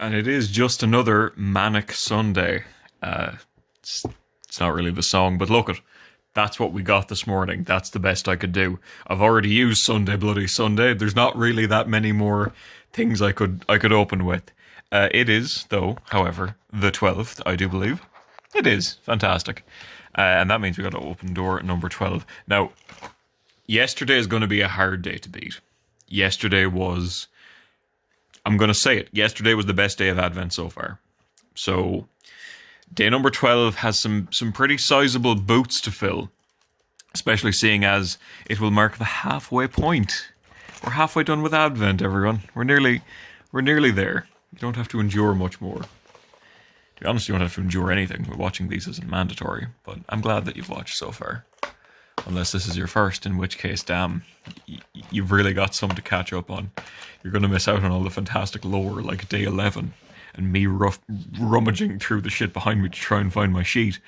and it is just another manic Sunday. It's, it's not really the song, but look that's what we got this morning. That's the best I could do. I've already used Sunday Bloody Sunday. There's not really that many more things I could open with. It is, though, however, the 12th, I do believe. It is. Fantastic. And that means we got to open door number 12. Now, yesterday is going to be a hard day to beat. Yesterday was... I'm going to say it. Yesterday was the best day of Advent so far. So, day number 12 has some pretty sizable boots to fill. Especially seeing as it will mark the halfway point. We're halfway done with Advent, everyone. We're nearly there. You don't have to endure much more. To be honest, you don't have to endure anything. Watching these isn't mandatory. But I'm glad that you've watched so far. Unless this is your first, in which case, damn, you've really got some to catch up on. You're going to miss out on all the fantastic lore, like day 11, and me rummaging through the shit behind me to try and find my sheet.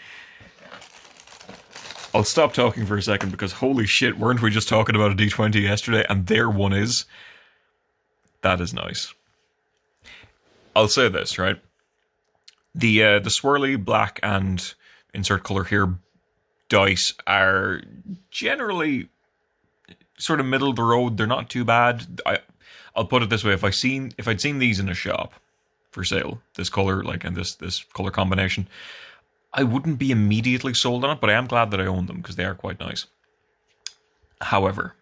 I'll stop talking for a second, because holy shit, weren't we just talking about a D20 yesterday, and there one is? That is nice. I'll say this, right? The swirly black and insert colour here dice are generally sort of middle of the road. They're not too bad. I'll put it this way: if I'd seen these in a shop for sale, this color, like, and this color combination, I wouldn't be immediately sold on it. But I am glad that I own them because they are quite nice. However,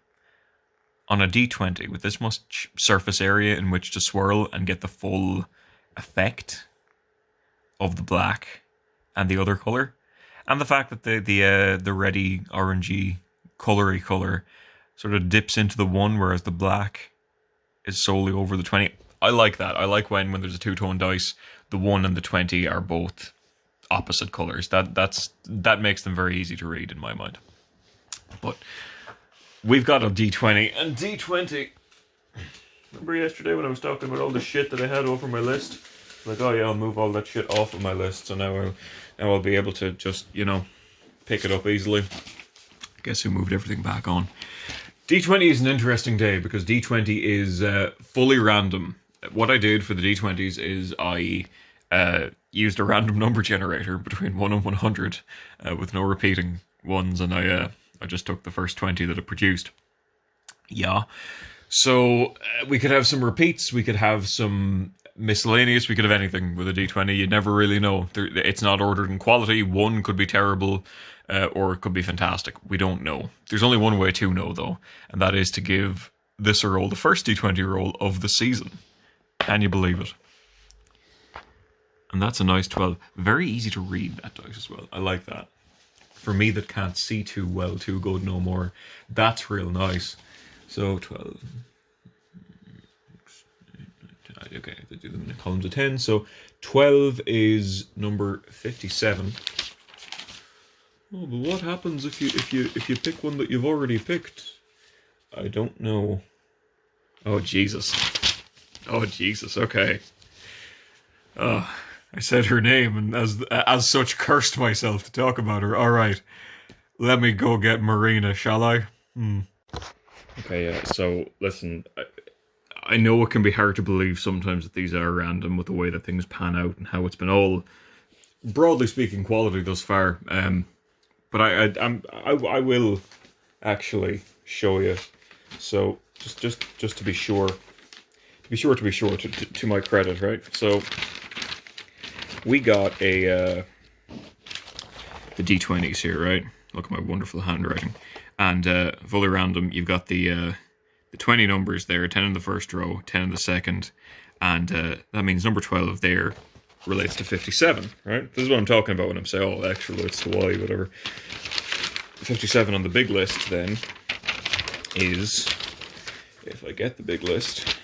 on a D20 with this much surface area in which to swirl and get the full effect of the black and the other color, and the fact that the reddy orangey colory color sort of dips into the 1, whereas the black is solely over the 20. I like that. I like when there's a two-tone dice, the 1 and the 20 are both opposite colors. That makes them very easy to read in my mind. But we've got a D20, and D20. Remember yesterday when I was talking about all the shit that I had over my list? Like, oh yeah, I'll move all that shit off of my list, so now I'll be able to just, pick it up easily. Guess who moved everything back on? D20 is an interesting day because D20 is fully random. What I did for the D20s is I used a random number generator between 1 and 100 with no repeating ones, and I just took the first 20 that it produced. Yeah. So we could have some repeats, we could have some miscellaneous, we could have anything with a D20. You never really know. It's not ordered in quality. One could be terrible, or it could be fantastic. We don't know. There's only one way to know, though, and that is to give this a roll, the first D20 roll of the season. Can you believe it? And that's a nice 12. Very easy to read, that dice as well. I like that. For me that can't see too well, too good no more, that's real nice. So 12. Okay, they do them in columns of 10. So 12 is number 57. Oh, but what happens if you pick one that you've already picked? I don't know. Oh Jesus. Oh Jesus. Okay. I said her name and as such cursed myself to talk about her. All right. Let me go get Marina, shall I? Okay, yeah. So listen, I know it can be hard to believe sometimes that these are random with the way that things pan out and how it's been all, broadly speaking, quality thus far. But I will actually show you. So just to be sure, to my credit, right? So we got the D20s here, right? Look at my wonderful handwriting, and fully random. You've got the 20 numbers there, 10 in the first row, 10 in the second, and that means number 12 there relates to 57, right? This is what I'm talking about when I'm saying, X relates to Y, whatever. 57 on the big list, then, is, if I get the big list,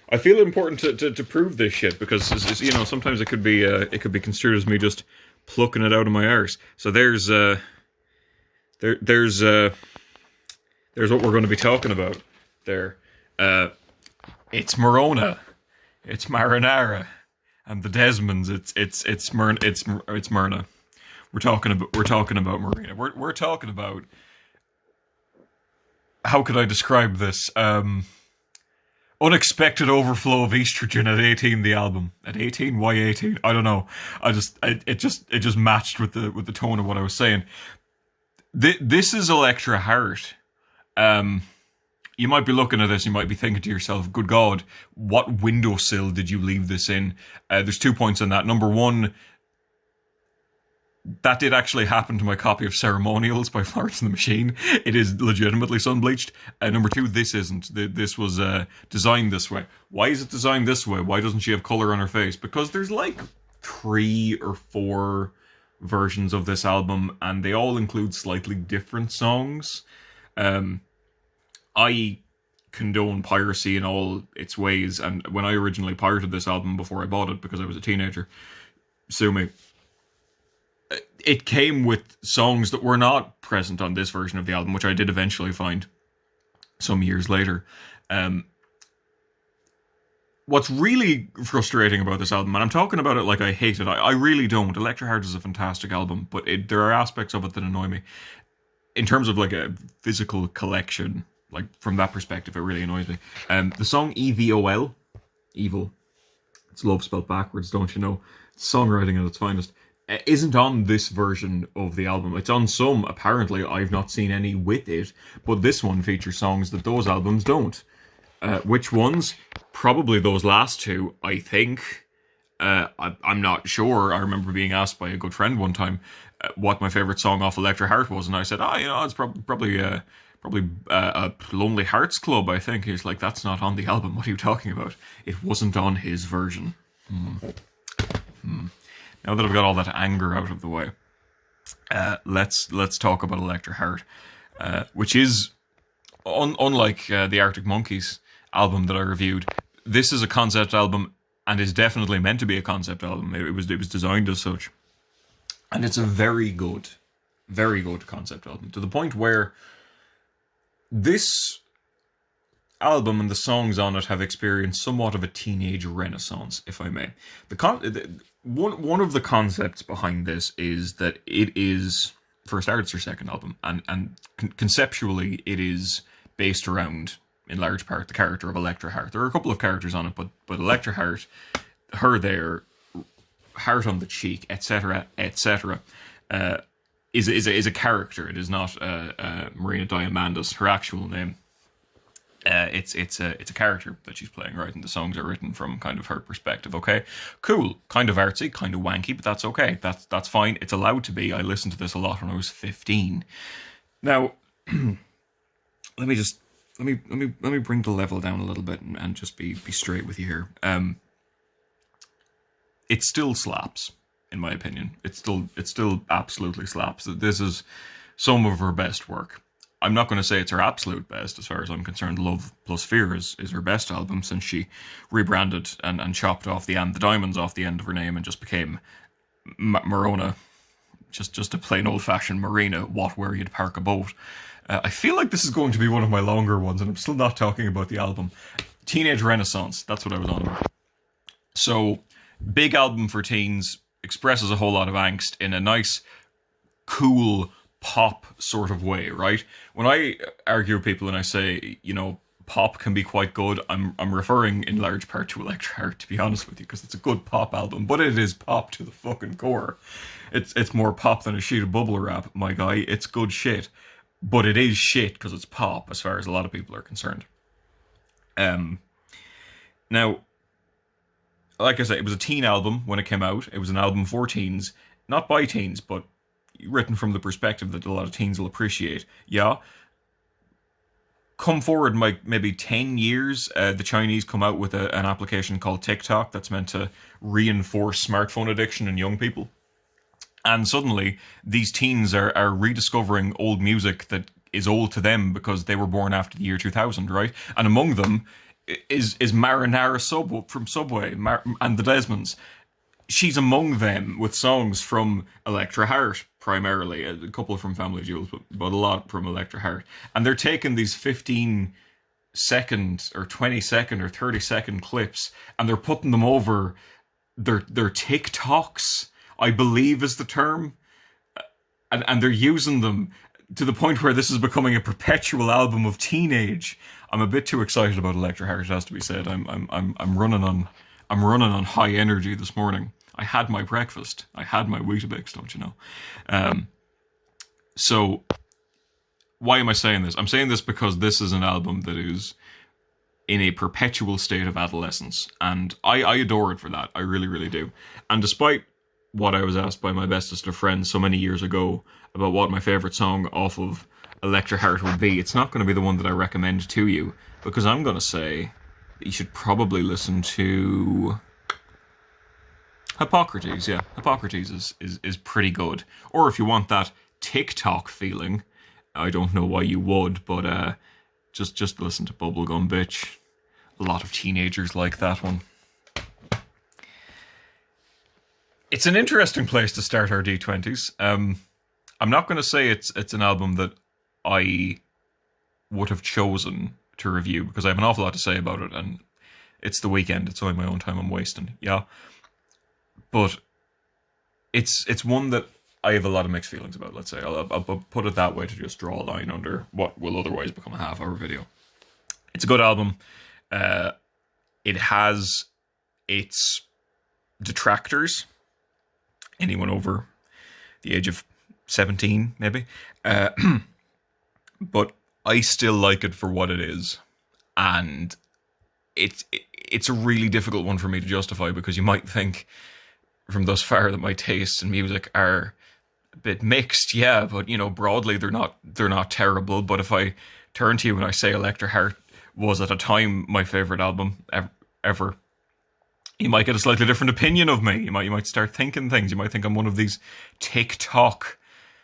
I feel it important to prove this shit, because, sometimes it could be construed as me just plucking it out of my arse. So there's what we're going to be talking about there. It's Morona, it's Marinara, and the Desmonds. It's Myrna. We're talking about Marina. We're talking about, how could I describe this? Unexpected overflow of estrogen at 18. The album at 18. Why 18? I don't know. It just matched with the tone of what I was saying. This is Electra Heart. You might be looking at this, you might be thinking to yourself, good God, what windowsill did you leave this in? There's 2 points on that. Number one, that did actually happen to my copy of Ceremonials by Florence and the Machine. It is legitimately sun-bleached. Number two, this isn't. This was designed this way. Why is it designed this way? Why doesn't she have colour on her face? Because there's like 3 or 4 versions of this album, and they all include slightly different songs. I condone piracy in all its ways, and when I originally pirated this album before I bought it because I was a teenager, sue me, it came with songs that were not present on this version of the album, which I did eventually find some years later. What's really frustrating about this album, and I'm talking about it like I hate it, I really don't. Electra Heart is a fantastic album, but there are aspects of it that annoy me. In terms of like a physical collection, like from that perspective, it really annoys me. The song EVOL, Evil, it's love spelled backwards, don't you know? Songwriting at its finest. Isn't on this version of the album. It's on some, apparently. I've not seen any with it, but this one features songs that those albums don't. Which ones? Probably those last two, I think. I'm not sure. I remember being asked by a good friend one time what my favourite song off Electra Heart was, and I said, it's probably a Lonely Hearts Club, I think. He's like, that's not on the album. What are you talking about? It wasn't on his version. Now that I've got all that anger out of the way, let's talk about Electra Heart, which is unlike the Arctic Monkeys album that I reviewed. This is a concept album and is definitely meant to be a concept album. It was designed as such, and it's a very good concept album, to the point where this album and the songs on it have experienced somewhat of a teenage renaissance, if I may. One of the concepts behind this is that it is, for a start, it's her second album, and conceptually it is based around, in large part, the character of Electra Heart. There are a couple of characters on it, but Electra Heart, her there, heart on the cheek, etc., etc., is a character. It is not Marina Diamandis, her actual name. It's a character that she's playing, right? And the songs are written from kind of her perspective. Okay, cool, kind of artsy, kind of wanky, but that's okay. That's fine. It's allowed to be. I listened to this a lot when I was 15. Now, let me bring the level down a little bit and just be straight with you here. It still slaps, in my opinion. It still absolutely slaps. This is some of her best work. I'm not going to say it's her absolute best. As far as I'm concerned, Love Plus Fear is her best album, since she rebranded and chopped off the and the diamonds off the end of her name and just became Marona. Just a plain old-fashioned Marina, what, where you'd park a boat. I feel like this is going to be one of my longer ones, and I'm still not talking about the album. Teenage Renaissance, that's what I was on about. So, big album for teens, expresses a whole lot of angst in a nice, cool, pop sort of way, right? When I argue with people and I say, pop can be quite good, I'm referring in large part to Electra Heart, to be honest with you, because it's a good pop album, but it is pop to the fucking core. It's more pop than a sheet of bubble wrap, my guy. It's good shit. But it is shit because it's pop, as far as a lot of people are concerned. Now, like I said, it was a teen album when it came out. It was an album for teens, not by teens, but written from the perspective that a lot of teens will appreciate. Yeah. Come forward maybe 10 years, the Chinese come out with an application called TikTok that's meant to reinforce smartphone addiction in young people. And suddenly, these teens are rediscovering old music that is old to them because they were born after the year 2000, right? And among them is Marinara from Subway and the Desmonds. She's among them with songs from Electra Heart, primarily. A couple from Family Jewels, but a lot from Electra Heart. And they're taking these 15-second or 20-second or 30-second clips, and they're putting them over their TikToks, I believe is the term. And they're using them. to the point where this is becoming a perpetual album of teenage. I'm a bit too excited about Electra Heart, it has to be said. I'm running on high energy this morning. I had my breakfast. I had my Weetabix, don't you know? So why am I saying this? I'm saying this because this is an album that is in a perpetual state of adolescence, and I adore it for that. I really, really do. And despite what I was asked by my bestest of friends so many years ago about what my favourite song off of Electra Heart would be, it's not going to be the one that I recommend to you, because I'm going to say that you should probably listen to Hippocrates. Yeah, Hippocrates is pretty good. Or if you want that TikTok feeling, I don't know why you would, but just listen to Bubblegum Bitch. A lot of teenagers like that one. It's an interesting place to start our D20s. I'm not going to say it's an album that I would have chosen to review, because I have an awful lot to say about it, and it's the weekend. It's only my own time I'm wasting. Yeah. But it's one that I have a lot of mixed feelings about, let's say. I'll put it that way to just draw a line under what will otherwise become a half-hour video. It's a good album. It has its detractors. Anyone over the age of 17, maybe. But I still like it for what it is. And it's a really difficult one for me to justify, because you might think from thus far that my tastes in music are a bit mixed, yeah, but you know, broadly they're not terrible. But if I turn to you and I say Electra Heart was at a time my favorite album ever, you might get a slightly different opinion of me. You might start thinking things. You might think I'm one of these TikTok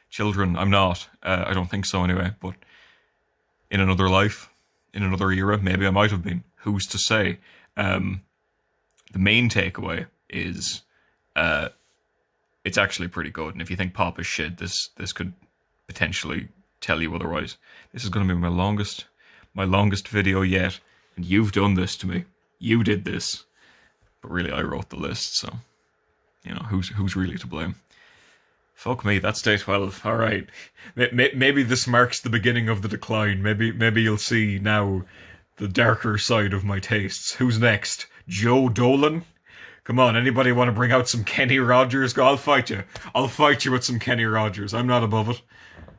children. I'm not. I don't think so anyway. But in another life, in another era, maybe I might have been. Who's to say? The main takeaway is it's actually pretty good. And if you think pop is shit, this could potentially tell you otherwise. This is going to be my longest video yet, and you've done this to me. You did this, but really I wrote the list, so you know who's really to blame. Fuck me, that's day 12. All right, maybe this marks the beginning of the decline. Maybe you'll see now the darker side of my tastes. Who's next? Joe Dolan? Come on, anybody want to bring out some Kenny Rogers? I'll fight you. I'll fight you with some Kenny Rogers. I'm not above it.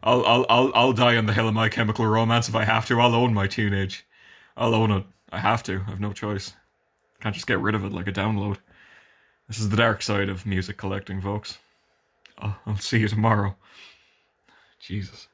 I'll die on the hill of My Chemical Romance if I have to. I'll own my teenage. I'll own it. I have to. I have no choice. Can't just get rid of it like a download. This is the dark side of music collecting, folks. I'll see you tomorrow. Jesus.